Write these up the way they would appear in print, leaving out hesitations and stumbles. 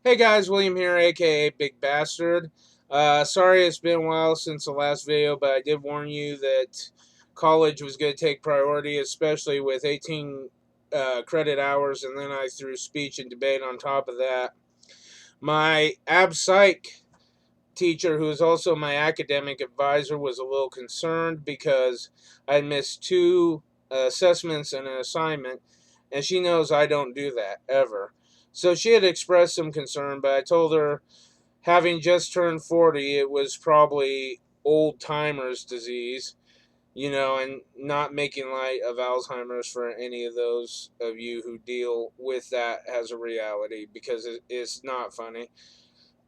Hey guys, William here, aka Big Bastard. Sorry it's been a while since the last video, but I did warn you that college was going to take priority, especially with 18 credit hours, and then I threw speech and debate on top of that. My ab psych teacher, who is also my academic advisor, was a little concerned because I missed two assessments and an assignment, and she knows I don't do that ever. So she had expressed some concern, but I told her, having just turned 40, it was probably old timers disease, and not making light of Alzheimer's for any of those of you who deal with that as a reality, because it's not funny.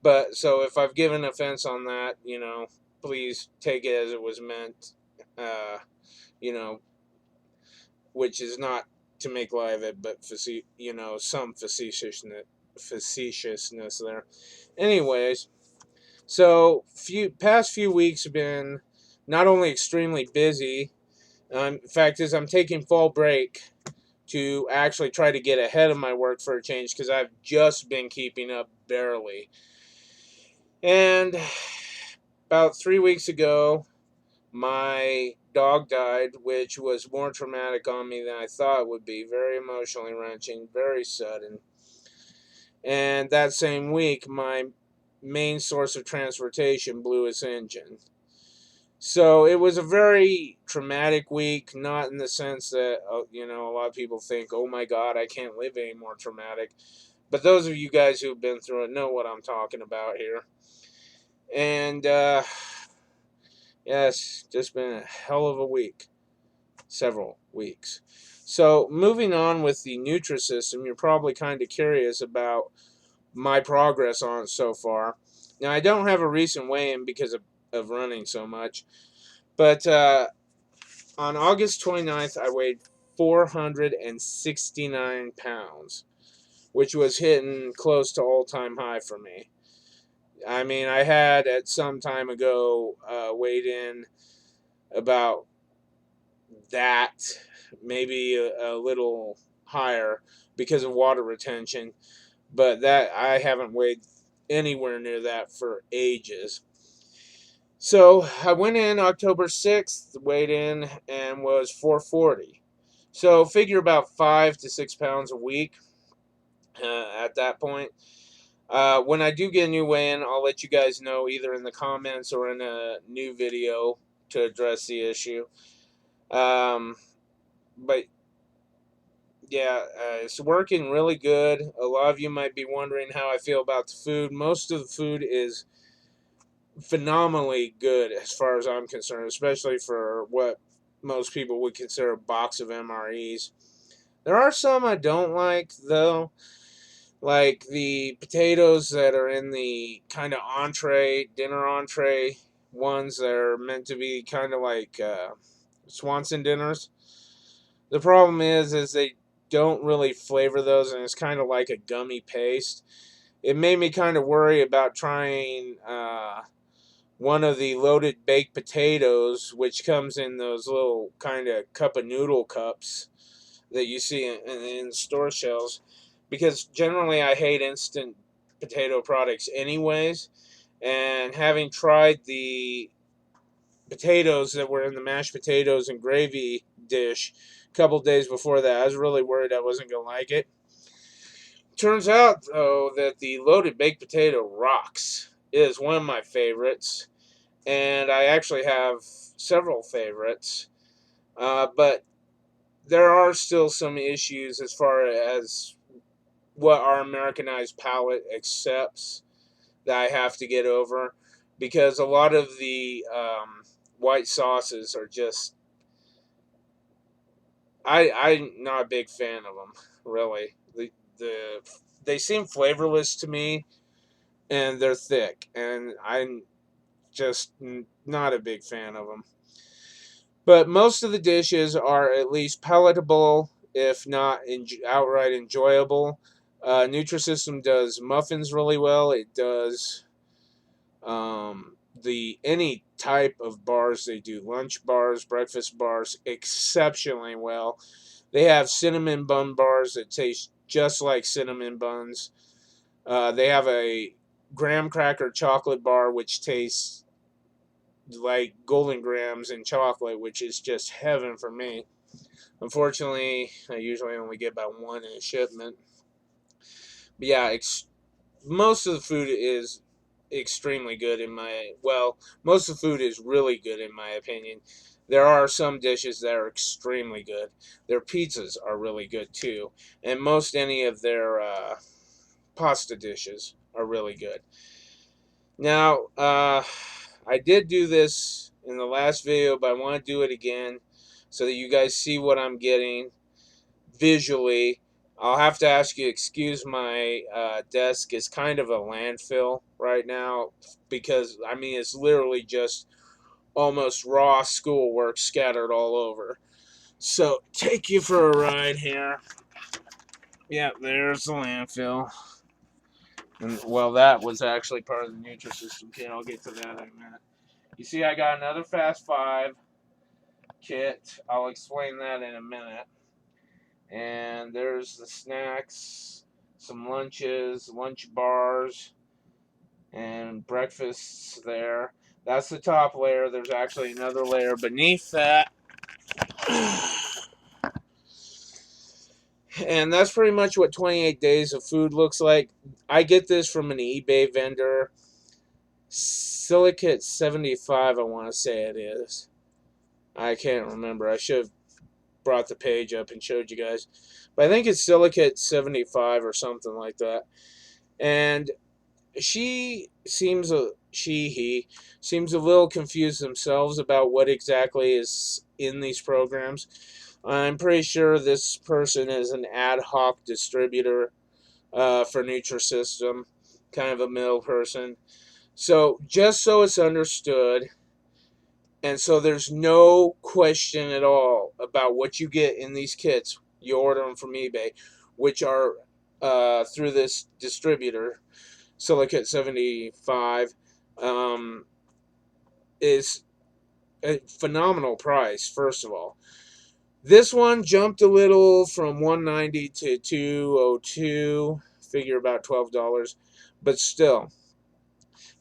But so if I've given offense on that, please take it as it was meant, uh, you know, which is not to make light of it, but some facetiousness there. Anyways, so past few weeks have been not only extremely busy. Fact is, I'm taking fall break to actually try to get ahead of my work for a change because I've just been keeping up barely. And about 3 weeks ago, my dog died, which was more traumatic on me than I thought it would be. Very emotionally wrenching, very sudden. And that same week, my main source of transportation blew its engine. So it was a very traumatic week, not in the sense that, a lot of people think, oh my God, I can't live any more traumatic. But those of you guys who've been through it know what I'm talking about here. And, yes, just been a hell of a week. Several weeks. So, moving on with the NutriSystem, you're probably kind of curious about my progress on it so far. Now, I don't have a recent weigh-in because of running so much, but on August 29th, I weighed 469 pounds, which was hitting close to all-time high for me. I mean, I had at some time ago weighed in about that, maybe a little higher because of water retention, but that I haven't weighed anywhere near that for ages. So I went in October 6th, weighed in, and was 440. So figure about 5 to 6 pounds a week at that point. When I do get a new weigh-in, I'll let you guys know either in the comments or in a new video to address the issue. But yeah, it's working really good. A lot of you might be wondering how I feel about the food. Most of the food is phenomenally good as far as I'm concerned, especially for what most people would consider a box of MREs. There are some I don't like, though, like the potatoes that are in the kind of dinner entree ones that are meant to be kind of like Swanson dinners. The problem is they don't really flavor those, and it's kind of like a gummy paste. It made me kind of worry about trying one of the loaded baked potatoes, which comes in those little kind of cup of noodle cups that you see in store shelves, because generally I hate instant potato products anyways, and having tried the potatoes that were in the mashed potatoes and gravy dish a couple days before that, I was really worried I wasn't going to like it. Turns out, though, that the loaded baked potato rocks. It is one of my favorites, and I actually have several favorites, but there are still some issues as far as what our Americanized palate accepts that I have to get over, because a lot of the white sauces are just I'm not a big fan of them, really. The they seem flavorless to me, and they're thick, and I'm just not a big fan of them. But most of the dishes are at least palatable, if not outright enjoyable. Nutrisystem does muffins really well. It does the any type of bars they do, lunch bars, breakfast bars, exceptionally well. They have cinnamon bun bars that taste just like cinnamon buns. They have a graham cracker chocolate bar, which tastes like golden grams in chocolate, which is just heaven for me. Unfortunately, I usually only get about one in a shipment. But yeah, most of the food is extremely good in my, well, most of the food is really good in my opinion. There are some dishes that are extremely good. Their pizzas are really good too, and most any of their pasta dishes are really good. Now, I did do this in the last video, but I want to do it again so that you guys see what I'm getting visually. I'll have to ask you, excuse my desk is kind of a landfill right now because, I mean, it's literally just almost raw schoolwork scattered all over. So, take you for a ride here. Yeah, there's the landfill. And, well, that was actually part of the NutriSystem kit. I'll get to that in a minute. You see, I got another Fast 5 kit. I'll explain that in a minute. And there's the snacks, some lunches, lunch bars, and breakfasts there. That's the top layer. There's actually another layer beneath that. And that's pretty much what 28 days of food looks like. I get this from an eBay vendor. Silicate 75, I want to say it is. I can't remember. I should have brought the page up and showed you guys. But I think it's Silicate 75 or something like that. And he seems a little confused themselves about what exactly is in these programs. I'm pretty sure this person is an ad hoc distributor for NutriSystem, kind of a middle person. So just so it's understood, and so there's no question at all about what you get in these kits. You order them from eBay, which are through this distributor, Silicate 75, is a phenomenal price, first of all. This one jumped a little from 190 to 202, figure about $12, but still,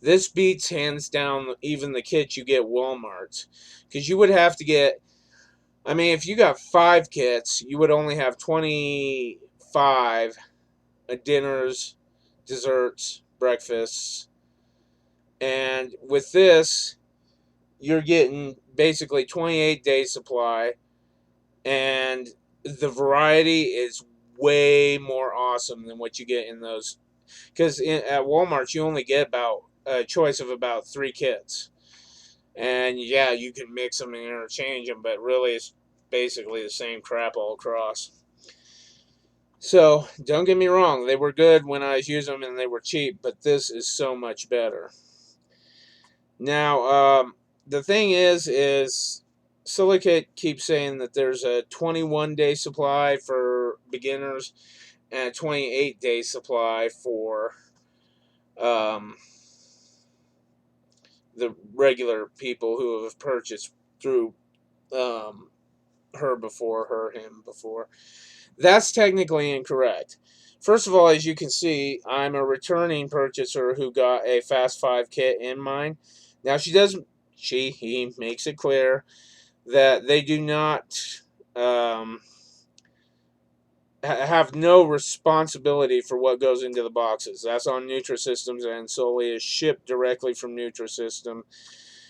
this beats hands down even the kits you get Walmart's, because you would have to get, I mean, if you got 5 kits, you would only have 25 dinners, desserts, breakfasts, and with this, you're getting basically 28 days supply, and the variety is way more awesome than what you get in those. Because at Walmart, you only get about a choice of about 3 kits. And yeah, you can mix them and interchange them, but really it's basically the same crap all across. So, don't get me wrong, they were good when I was using them and they were cheap, but this is so much better. Now, the thing is Silicate keeps saying that there's a 21-day supply for beginners and a 28-day supply for um, the regular people who have purchased through him before. That's technically incorrect. First of all, as you can see, I'm a returning purchaser who got a Fast 5 kit in mine. Now, he makes it clear that they do not have no responsibility for what goes into the boxes. That's on NutriSystems and solely is shipped directly from NutriSystem.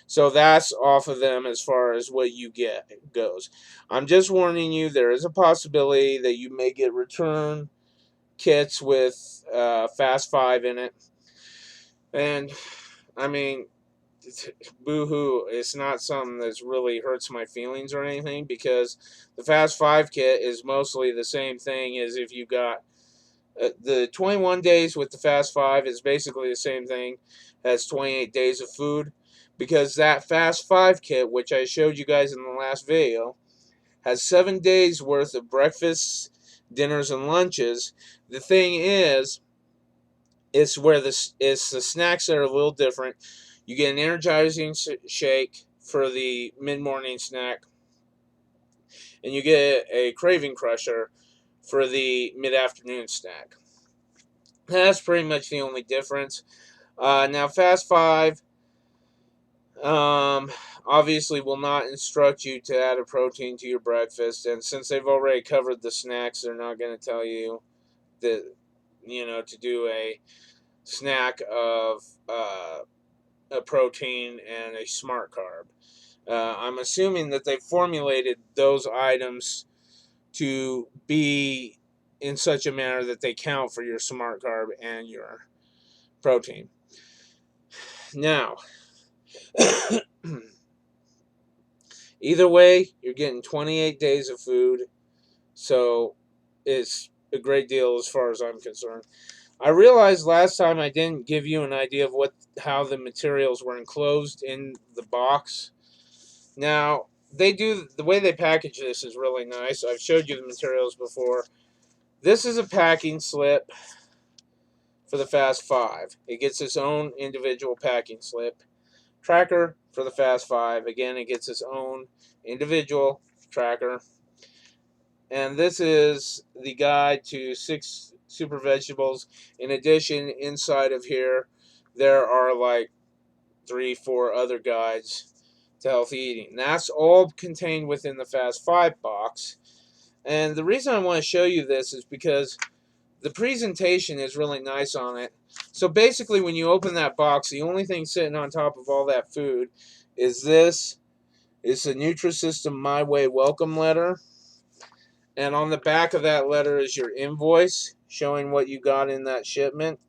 So that's off of them as far as what you get goes. I'm just warning you, there is a possibility that you may get return kits with Fast 5 in it. And, I mean, boo-hoo, it's not something that really hurts my feelings or anything, because the Fast 5 kit is mostly the same thing as if you got the 21 days with the Fast 5 is basically the same thing as 28 days of food, because that Fast 5 kit, which I showed you guys in the last video, has 7 days worth of breakfasts, dinners, and lunches. The thing is, it's the snacks that are a little different. You get an energizing shake for the mid-morning snack, and you get a craving crusher for the mid-afternoon snack. That's pretty much the only difference. Now, Fast Five um, obviously will not instruct you to add a protein to your breakfast, and since they've already covered the snacks, they're not going to tell you that to do a snack of a protein and a smart carb. I'm assuming that they formulated those items to be in such a manner that they count for your smart carb and your protein. Now, either way, you're getting 28 days of food, so it's a great deal as far as I'm concerned. I realized last time I didn't give you an idea of how the materials were enclosed in the box. Now, the way they package this is really nice. I've showed you the materials before. This is a packing slip for the Fast 5. It gets its own individual packing slip. Tracker for the Fast 5. Again, it gets its own individual tracker. And this is the guide to 6 super vegetables. In addition, inside of here, there are like 3, 4 other guides to healthy eating. That's all contained within the Fast 5 box. And the reason I want to show you this is because the presentation is really nice on it. So basically, when you open that box, the only thing sitting on top of all that food is this. It's a NutriSystem My Way welcome letter. And on the back of that letter is your invoice showing what you got in that shipment.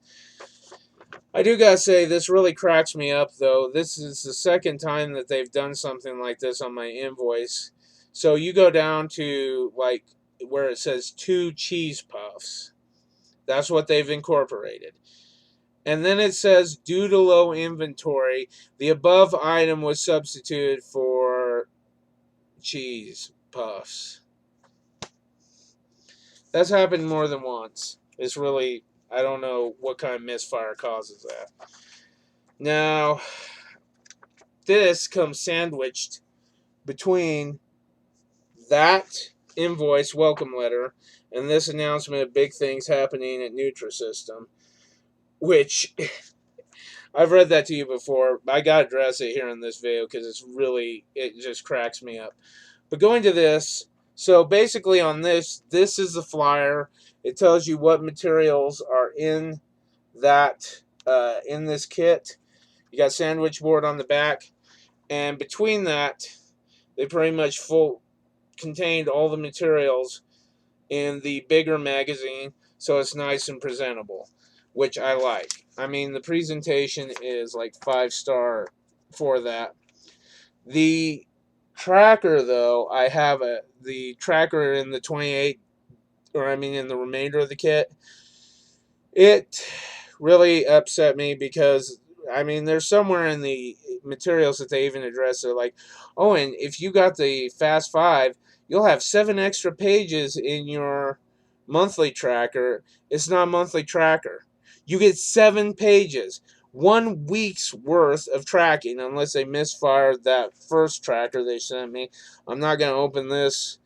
I do gotta say, this really cracks me up, though. This is the second time that they've done something like this on my invoice. So you go down to, like, where it says 2 cheese puffs. That's what they've incorporated. And then it says, due to low inventory, the above item was substituted for cheese puffs. That's happened more than once. It's really, I don't know what kind of misfire causes that. Now, this comes sandwiched between that invoice welcome letter and this announcement of big things happening at NutriSystem, which I've read that to you before. I gotta address it here in this video because it just cracks me up. But going to this, so basically on this is the flyer. It tells you what materials are in this kit. You got sandwich board on the back, and between that, they pretty much contained all the materials in the bigger magazine, so it's nice and presentable, which I like. I mean, the presentation is like 5-star for that. The tracker, though, I have the tracker in the 28, or I mean in the remainder of the kit. It really upset me because, I mean, there's somewhere in the materials that they even address. They're like, oh, and if you got the Fast 5, you'll have 7 extra pages in your monthly tracker. It's not a monthly tracker. You get 7 pages. 1 week's worth of tracking, unless they misfired that first tracker they sent me. I'm not going to open this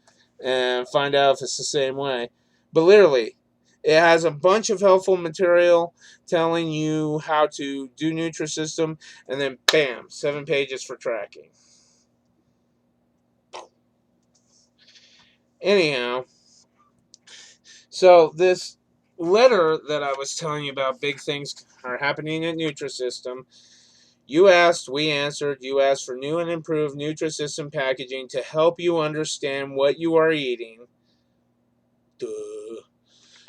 and find out if it's the same way. But literally, it has a bunch of helpful material telling you how to do NutriSystem, and then bam, 7 pages for tracking. Anyhow, so this letter that I was telling you about, big things are happening at NutriSystem. You asked, we answered. You asked for new and improved NutriSystem packaging to help you understand what you are eating. Duh.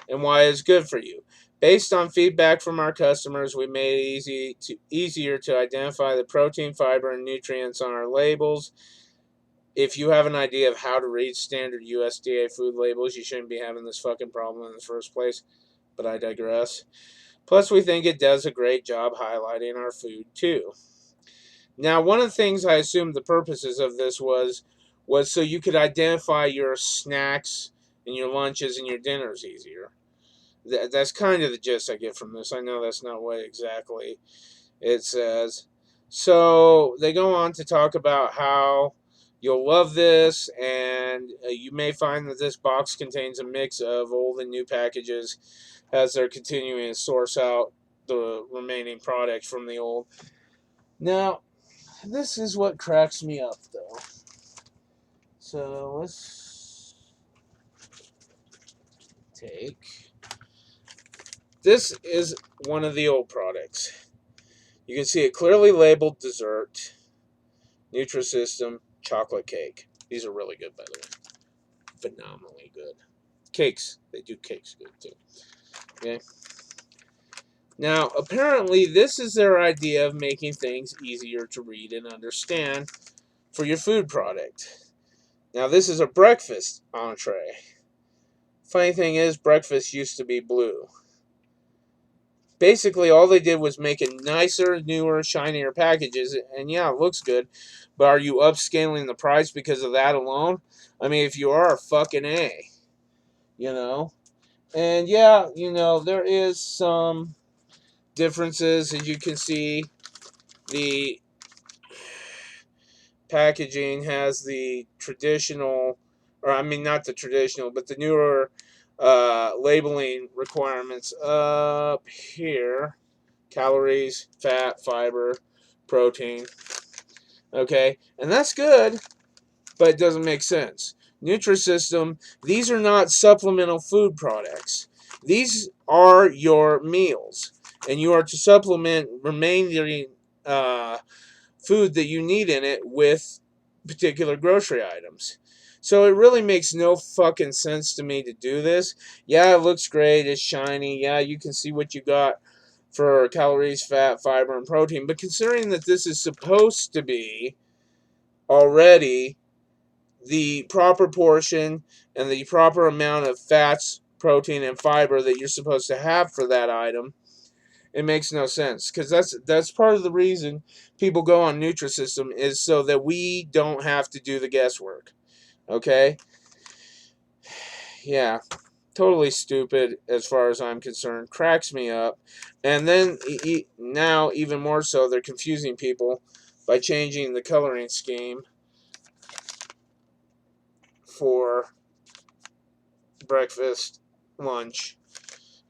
And why it's good for you. Based on feedback from our customers, we made it easier to identify the protein, fiber, and nutrients on our labels. If you have an idea of how to read standard USDA food labels, you shouldn't be having this fucking problem in the first place. But I digress. Plus, we think it does a great job highlighting our food, too. Now, one of the things I assumed the purposes of this was so you could identify your snacks and your lunches and your dinners easier. That's kind of the gist I get from this. I know that's not what exactly it says. So they go on to talk about how you'll love this, and you may find that this box contains a mix of old and new packages. as they're continuing to source out the remaining product from the old. Now, this is what cracks me up, though. So let's take. This is one of the old products. You can see it clearly labeled dessert, NutriSystem, chocolate cake. These are really good, by the way. Phenomenally good. Cakes. They do cakes good, too. Okay. Now, apparently, this is their idea of making things easier to read and understand for your food product. Now, this is a breakfast entree. Funny thing is, breakfast used to be blue. Basically, all they did was make it nicer, newer, shinier packages, and yeah, it looks good, but are you upscaling the price because of that alone? I mean, if you are, fucking A. You know? And yeah, there is some differences, as you can see. The packaging has the traditional, or I mean, not the traditional, but the newer labeling requirements up here: calories, fat, fiber, protein. Okay, and that's good, but it doesn't make sense. NutriSystem, these are not supplemental food products. These are your meals, and you are to supplement remaining food that you need in it with particular grocery items. So it really makes no fucking sense to me to do this. Yeah, it looks great. It's shiny. Yeah, you can see what you got for calories, fat, fiber, and protein. But considering that this is supposed to be already the proper portion and the proper amount of fats, protein, and fiber that you're supposed to have for that item, it makes no sense, because that's part of the reason people go on Nutrisystem, is so that we don't have to do the guesswork. Okay? Yeah, totally stupid as far as I'm concerned. Cracks me up. And then now, even more so, they're confusing people by changing the coloring scheme for breakfast, lunch.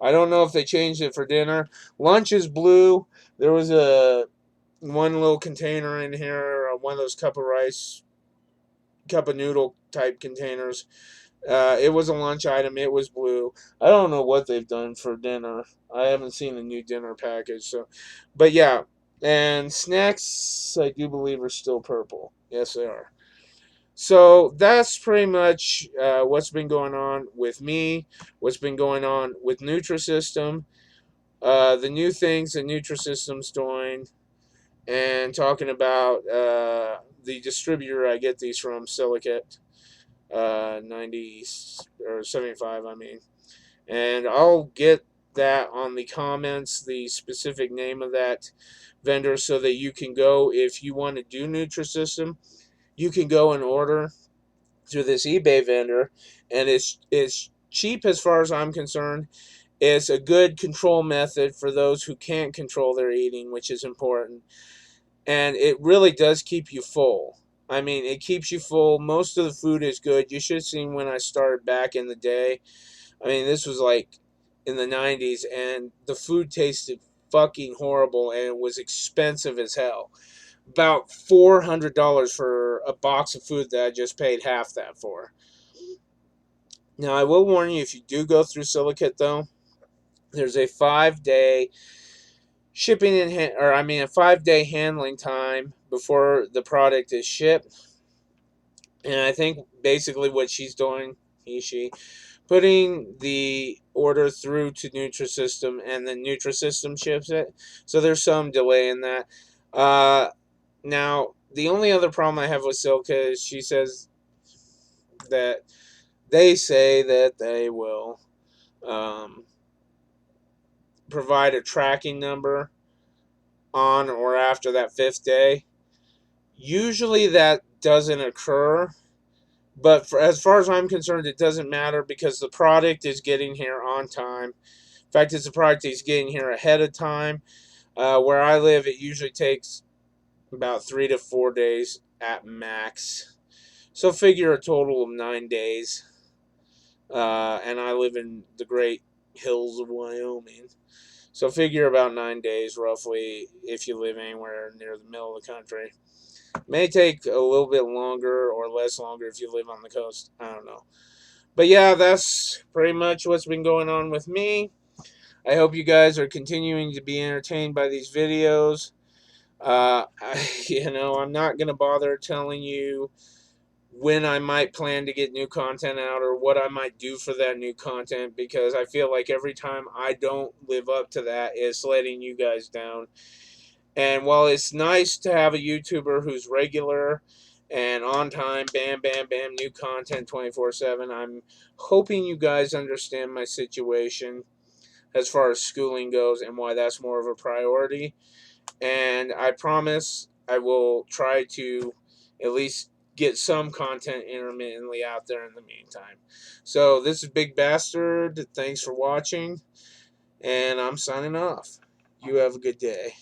I don't know if they changed it for dinner. Lunch is blue. There was one little container in here, one of those cup of rice, cup of noodle type containers. It was a lunch item. It was blue. I don't know what they've done for dinner. I haven't seen the new dinner package. So, but yeah, and snacks I do believe are still purple. Yes, they are. So that's pretty much what's been going on with me. What's been going on with Nutrisystem. The new things that Nutrisystem's doing, and talking about the distributor I get these from, Silicate 90 or 75, I mean. And I'll get that on the comments, the specific name of that vendor, so that you can go, if you want to do Nutrisystem, you can go and order through this eBay vendor, and it's cheap as far as I'm concerned. It's a good control method for those who can't control their eating, which is important. And it really does keep you full. I mean, it keeps you full. Most of the food is good. You should have seen when I started back in the day. I mean, this was like in the 90s, and the food tasted fucking horrible, and it was expensive as hell. About $400 for a box of food that I just paid half that for. Now, I will warn you, if you do go through Silicate, though, there's a 5-day shipping a 5-day handling time before the product is shipped. And I think basically what she's doing, she putting the order through to Nutrisystem, and then Nutrisystem ships it. So there's some delay in that. Now, the only other problem I have with Silka is she says that they say that they will provide a tracking number on or after that 5th day. Usually that doesn't occur, but as far as I'm concerned, it doesn't matter, because the product is getting here on time. In fact, it's a product that's getting here ahead of time. Where I live, it usually takes about 3 to 4 days at max. So figure a total of 9 days. And I live in the great hills of Wyoming. So figure about 9 days roughly if you live anywhere near the middle of the country. May take a little bit longer or less longer if you live on the coast. I don't know. But yeah, that's pretty much what's been going on with me. I hope you guys are continuing to be entertained by these videos. I'm not going to bother telling you when I might plan to get new content out or what I might do for that new content, because I feel like every time I don't live up to that, it's letting you guys down. And while it's nice to have a YouTuber who's regular and on time, bam, bam, bam, new content 24/7, I'm hoping you guys understand my situation as far as schooling goes and why that's more of a priority. And I promise I will try to at least get some content intermittently out there in the meantime. So this is Big Bastard. Thanks for watching, and I'm signing off. You have a good day.